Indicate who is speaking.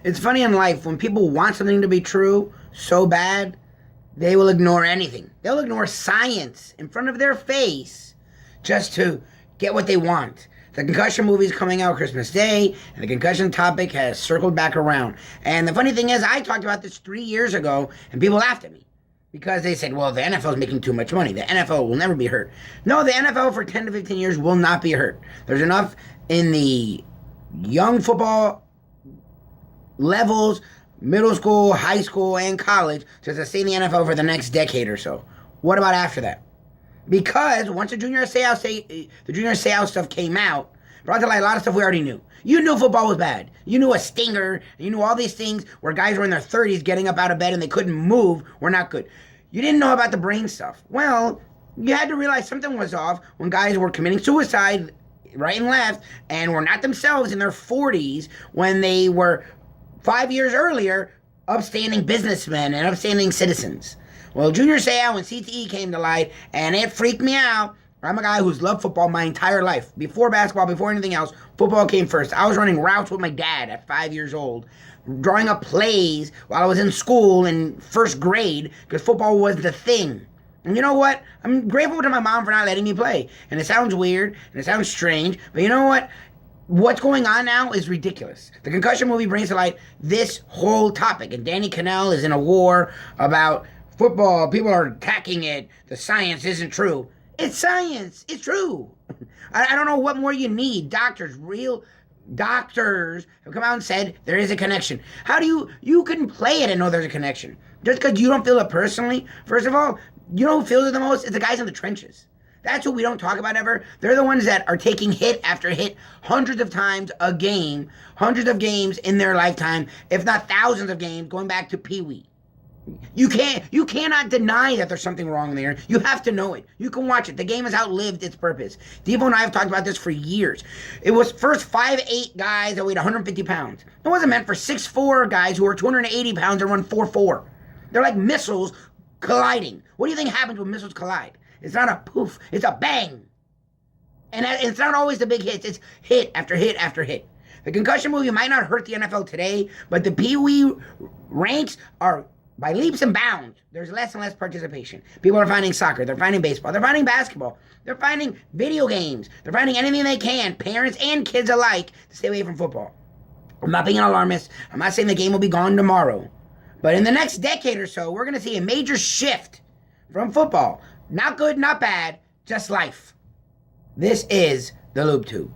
Speaker 1: It's funny in life, when people want something to be true so bad, they will ignore anything. They'll ignore science in front of their face just to get what they want. The Concussion movie is coming out Christmas Day, and the concussion topic has circled back around. And the funny thing is, I talked about this 3 years ago, and people laughed at me. Because they said, well, the NFL is making too much money. The NFL will never be hurt. No, the NFL for 10 to 15 years will not be hurt. There's enough in the young football levels, middle school, high school, and college to sustain the NFL for the next decade or so. What about after that? Because once the junior Seau stuff came out, brought to light a lot of stuff we already knew. You knew football was bad. You knew a stinger. You knew all these things where guys were in their 30s getting up out of bed and they couldn't move were not good. You didn't know about the brain stuff. Well, you had to realize something was off when guys were committing suicide right and left and were not themselves in their 40s when they were 5 years earlier upstanding businessmen and upstanding citizens. Well, Junior Seau and CTE came to light, and it freaked me out. I'm a guy who's loved football my entire life. Before basketball, before anything else, football came first. I was running routes with my dad at 5 years old, drawing up plays while I was in school in first grade because football was the thing. And you know what? I'm grateful to my mom for not letting me play. And it sounds weird, and it sounds strange, but you know what? What's going on now is ridiculous. The Concussion movie brings to light this whole topic, and Danny Cannell is in a war about football. People are attacking it. The science isn't true. It's science. It's true. I don't know what more you need. Real doctors have come out and said there is a connection. How do you can play it and know there's a connection? Just because you don't feel it personally? First of all, you know who feels it the most? It's the guys in the trenches. That's what we don't talk about ever. They're the ones that are taking hit after hit hundreds of times a game, hundreds of games in their lifetime, if not thousands of games, going back to Pee Wee. You cannot deny that there's something wrong there. You have to know it. You can watch it. The game has outlived its purpose. Devo and I have talked about this for years. It was first 5'8" guys that weighed 150 pounds. It wasn't meant for 6'4" guys who are 280 pounds and run 4'4". They're like missiles colliding. What do you think happens when missiles collide? It's not a poof. It's a bang. And it's not always the big hits. It's hit after hit after hit. The Concussion movie might not hurt the NFL today, but the Pee Wee ranks are by leaps and bounds. There's less and less participation. People are finding soccer. They're finding baseball. They're finding basketball. They're finding video games. They're finding anything they can, parents and kids alike, to stay away from football. I'm not being an alarmist. I'm not saying the game will be gone tomorrow. But in the next decade or so, we're going to see a major shift from football. Not good, not bad, just life. This is the Lube Tube.